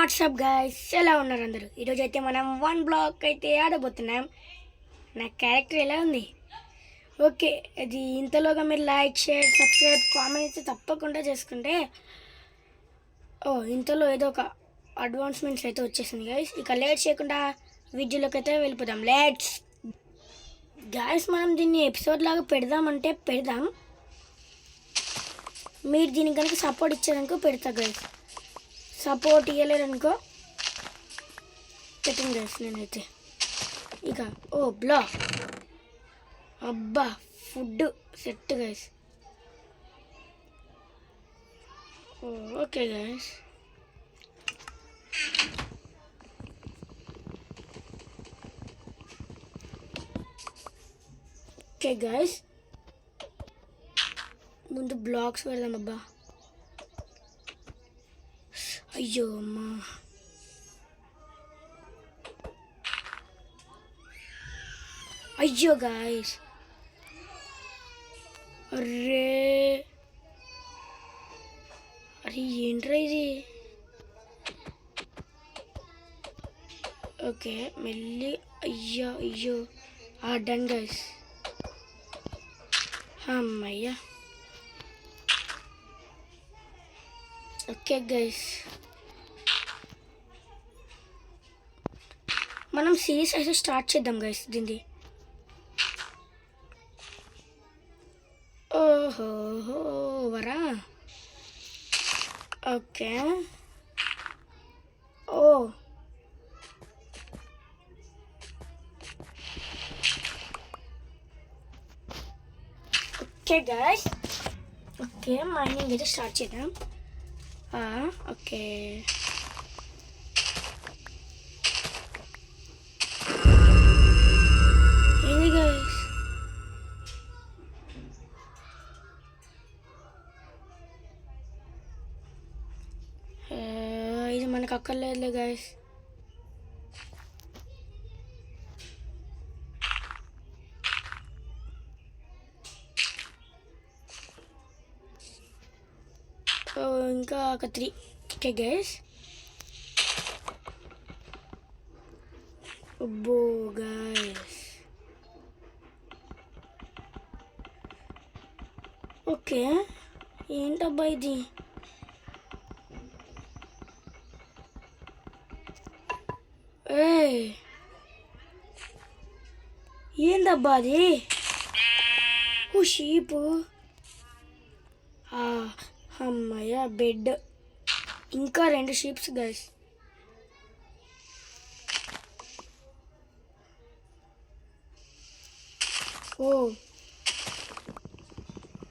WhatsApp guys, ఎలా ఉన్నారు అందరూ? ఈరోజు అయితే మనం వన్ బ్లాక్ అయితే ఆడబోతున్నాం. నా క్యారెక్టర్ ఎలా ఉంది? ఓకే, అది ఇంతలోగా మీరు లైక్, షేర్, సబ్స్క్రైబ్, కామెంట్ అయితే తప్పకుండా చేసుకుంటే ఇంతలో ఏదో ఒక అడ్వాన్స్మెంట్స్ అయితే వచ్చేసింది గాయస్. ఇక లేట్ చేయకుండా వీడియోలోకి అయితే వెళ్ళిపోదాం. లెట్స్ గాయస్, మనం దీన్ని ఎపిసోడ్ లాగా పెడదామంటే పెడదాం. మీరు దీనికి కనుక సపోర్ట్ ఇచ్చారనుకో పెడతా గాయస్. సపోర్ట్ ఇవ్వలేరనుకో పెట్టింది గైస్ నేనైతే. ఇక బ్లాక్ అబ్బా food set guys. Okay guys, okay guys, ముందు బ్లాక్స్ పెడదాం. అబ్బా అయ్యో అమ్మా, అయ్యో గాయస్, అరే అరే ఏంట్రా ఇది? ఓకే మెల్లి, అయ్యో అయ్యో డన్ గైస్. అమ్మయ్యా, ఓకే గైస్, మనం సిరీస్ అయితే స్టార్ట్ చేద్దాం గైస్ దీన్ని. ఓవరా okay. Okay guys, okay mining అయితే స్టార్ట్ చేద్దాం. ఓకే ఏంది గైస్? ఇది మనకు అక్కర్లేదులే గైస్. ఇంకా ఒక 3. ఓకే గైస్, అబ్బో గైస్, ఓకే ఏంటబ్బా ఇది? ఏందబ్బా అది? షీపు. అమ్మయ్య బెడ్, ఇంకా 2 షీప్స్ గైస్.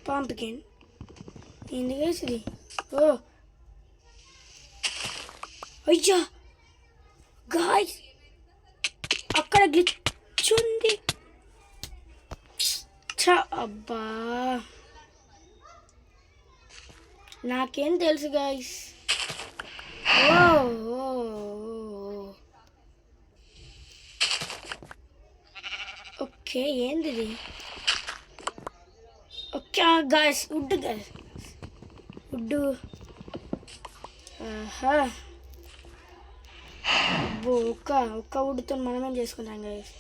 పంప్కిన్ ఏంది గైస్ ఇది? అయ్యా గాయ్స్, అక్కడ గ్లిచ్ ఉంది. అబ్బా నాకేం తెలుసు గాయ్స్. ఓకే ఏంది ఇది? Okay guys, wood guys, wood. ఒక్క వుడ్తో మనమేం చేసుకుంటాం గాయస్.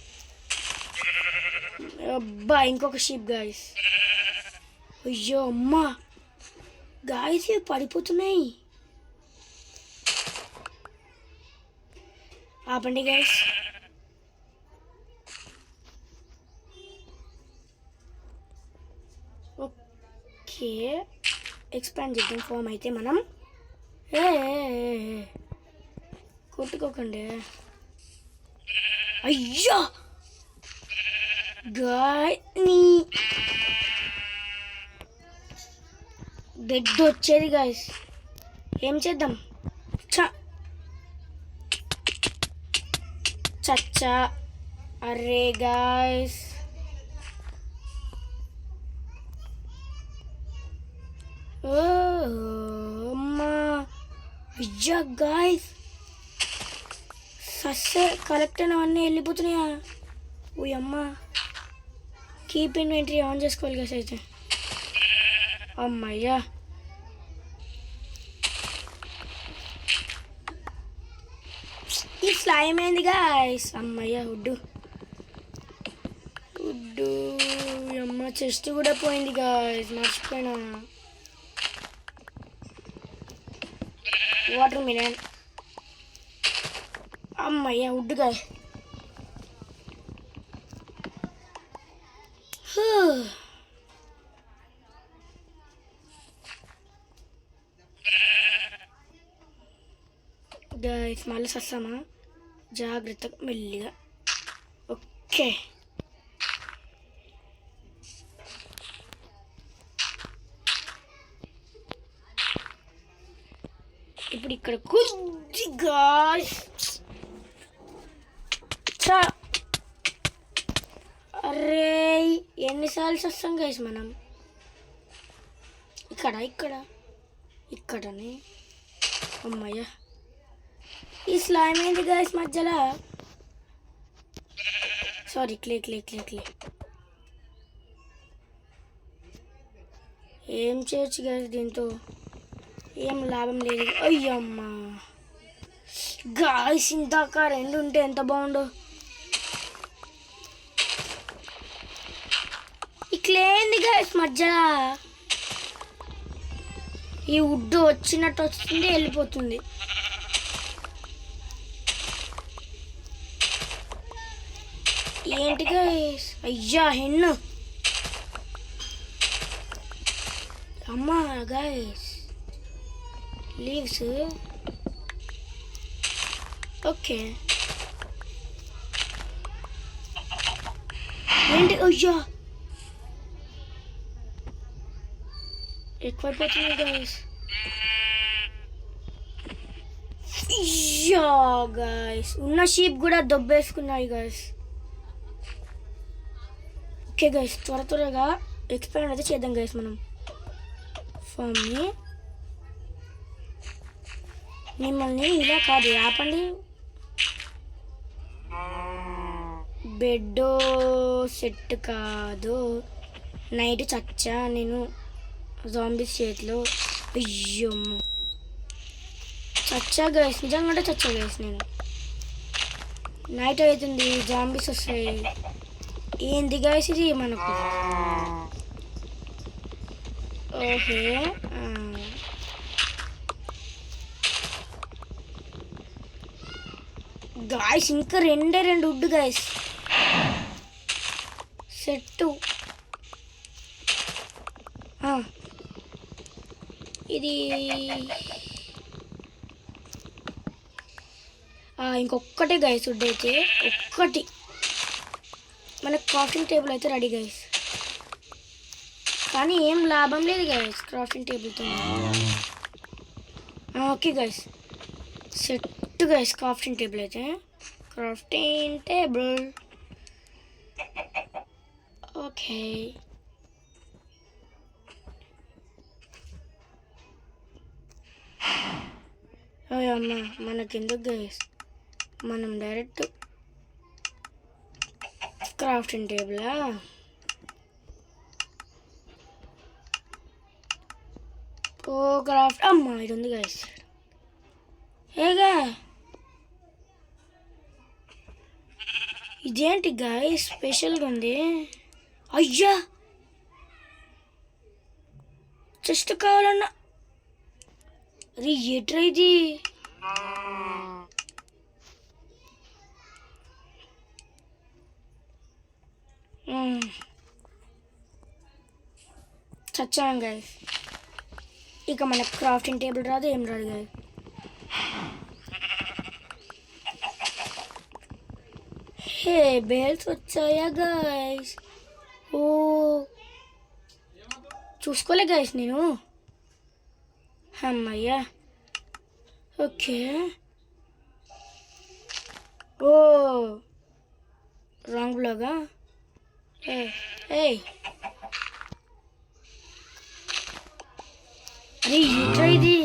అబ్బా ఇంకొక షీప్ గాయస్. అయ్యో అమ్మా గాయస్, ఇవి పడిపోతున్నాయి. ఆపండి గాయస్. ఓకే ఎక్స్పాండ్ చేద్దాం ఫామ్ అయితే మనం. కొట్టుకోకండి. అయ్యో గాయ్, బెడ్ వచ్చేది గాయస్. ఏం చేద్దాం? చచ్చా అరే గాయస్, అమ్మా అయ్యా గాయస్, సస్సే కరెక్ట్ అయినవన్నీ వెళ్ళిపోతున్నాయా? అమ్మ, కీప్ ఇన్వెంటరీ ఆన్ చేసుకోవాలి గైస్ అయితే. అమ్మయ్యా స్లైమ్ అయింది గాయస్. అమ్మయ్య ఉడ్డు ఉడ్డు. అమ్మ చెస్ట్ కూడా పోయింది గాయస్, మర్చిపోయినా. Water melon. అమ్మయ్య ఉడ్డు గాయ. గాయస్ మళ్ళీ సస్తామా, జాగ్రత్తగా మెల్లిగా. ఓకే ఇప్పుడు ఇక్కడ కొద్దిగా అరే ఎన్నిసార్లు వస్తాం గైస్ మనం. ఇక్కడనే. అమ్మయ్య ఈ స్లైమ్ ఏంది గైస్ మధ్యలో. Sorry clay. ఏం చేయొచ్చు గైస్ దీంతో, ఏం లాభం లేదు. అయ్యమ్మా గాయస్, ఇందాక 2 ఉంటే ఎంత బాగుండో. ఇట్లేంది గాయస్ మధ్యలో. ఈ వుడ్ వచ్చినట్టు వస్తుంది, వెళ్ళిపోతుంది. ఏంటి గాయస్. అయ్యా హెన్ను. అమ్మా గాయస్ లీవ్స్. ఓకే ఏంటి. అయ్యా ఎక్కువైపోతుంది గాయస్. అయ్యా గాయస్ ఉన్న షీప్ కూడా దొబ్బేసుకున్నాయి గాయస్. ఓకే గైస్, త్వరగా ఎక్స్పాండ్ అయితే చేద్దాం గైస్ మనం ఫామ్ని. మిమ్మల్ని ఇలా కాదు, ఆపండి. బెడ్ సెట్ కాదు, నైట్ చచ్చా నేను జాంబీస్ చేతిలో. అయ్యో చచ్చా గైస్, నిజంగా చచ్చా గైస్ నేను. నైట్ అవుతుంది, జాంబీస్ వస్తాయి. ఏంది గైస్ ఇది మనకు. ఓహే గాయస్ ఇంకా 2 వుడ్ గాయస్ సెట్టు. ఇది ఇంకొక్కటే గైస్ వుడ్ అయితే ఒక్కటి. మనకు క్రాఫ్టింగ్ టేబుల్ అయితే రెడీ గైస్, కానీ ఏం లాభం లేదు గైస్ క్రాఫ్టింగ్ టేబుల్తో. Okay guys set guys crafting table అయితే. Crafting table okay. అమ్మ మనకెందుకు గైస్, మనం డైరెక్ట్ క్రాఫ్టింగ్ టేబులా. ఓ క్రాఫ్ట్. అమ్మ ఇది ఉంది గైస్. ఏగా ఇదేంటి గైస్ స్పెషల్గా ఉంది. అయ్యా చెస్ట్ కావాలన్నా. అరే ఏట్రా ఇది. చచ్చాం గైస్. ఇక మనకు క్రాఫ్టింగ్ టేబుల్ రాదు, ఏం రాదు గైస్. హే బేల్స్ వచ్చాయా గైస్. ఓ చూసుకోలే గైస్ నేను. అమ్మయ్యా ఓకే. ఓ రాంగ్ బ్లాగా. అరే ఏంట్రా ఇది.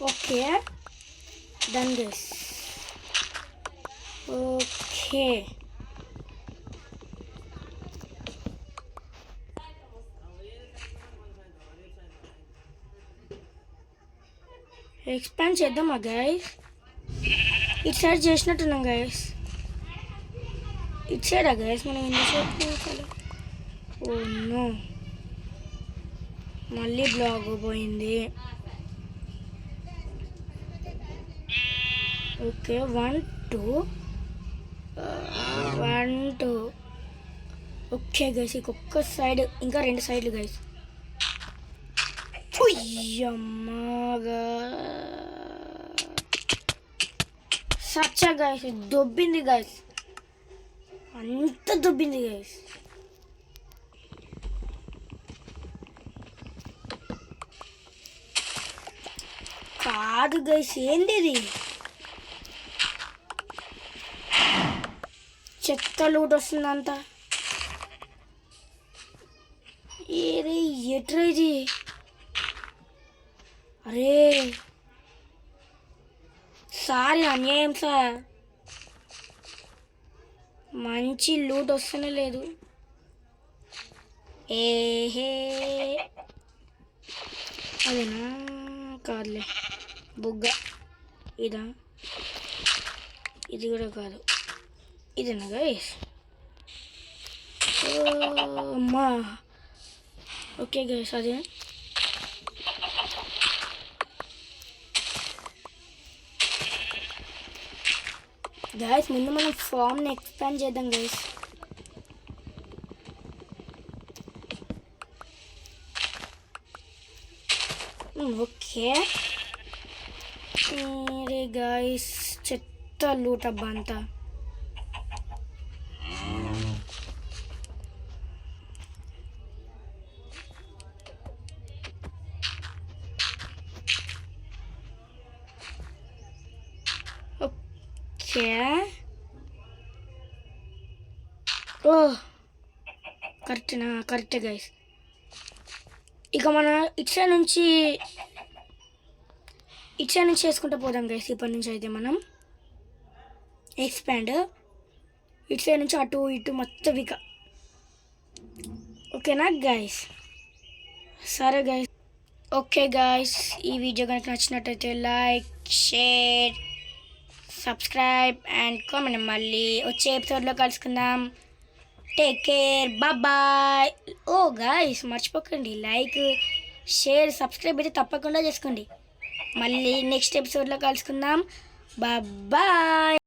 Okay done guys. Okay expand చేద్దామా గైస్? ఇటు సైడ్ చేసినట్టున్నాం గైస్. ఇటు సైడా గైస్ మనం ఎందుకు? ఓ నో, మళ్ళీ బ్లాగ్ పోయింది. ఓకే 1 2 1 2. ఓకే గైస్, ఇంకొక సైడ్, ఇంకా 2 సైడ్లు గైస్. అమ్మగా సచ్చా గైస్, దొబ్బింది గైస్, అంత దొబ్బింది గైస్. కాదు గైస్, ఏంది ఇది? చెత్త లూట్ వస్తుందంతా. ఏరే ఎట్రా ఇది? అరే సారీ, అన్యాయం సార్. మంచి లూట్ వస్తూనే లేదు. ఏహే అదేనా? కాదులే, బుగ్గ. ఇదా? ఇది కూడా కాదు. ఇదేనా గైస్? అమ్మా. ఓకే గైస్, అదే. గైస్ ముందు మనం ఫామ్ని ఎక్స్పాండ్ చేద్దాం గైస్. ఓకే అరే గైస్, చెత్త లూట్ అబ్బా అంతా. ఓకే ఓ కరెక్టేనా? కరెక్టే గైస్. ఇక మన ఇటు సైడ్ నుంచి చేసుకుంటూ పోదాం గైస్. ఇప్పటి నుంచి అయితే మనం ఎక్స్పాండ్ ఇటు సైడ్ నుంచి అటు ఇటు మొత్తం ఇక. ఓకేనా గైస్? సరే గైస్. ఓకే గైస్, ఈ వీడియో కనుక నచ్చినట్టయితే like, share, subscribe and comment. మళ్ళీ వచ్చే ఎపిసోడ్లో కలుసుకుందాం. Take care, bye. ఓ గైస్ మర్చిపోకండి, లైక్, షేర్, సబ్స్క్రైబ్ అయితే తప్పకుండా చేసుకోండి. మళ్ళీ నెక్స్ట్ ఎపిసోడ్లో కలుసుకుందాం. బాయ్.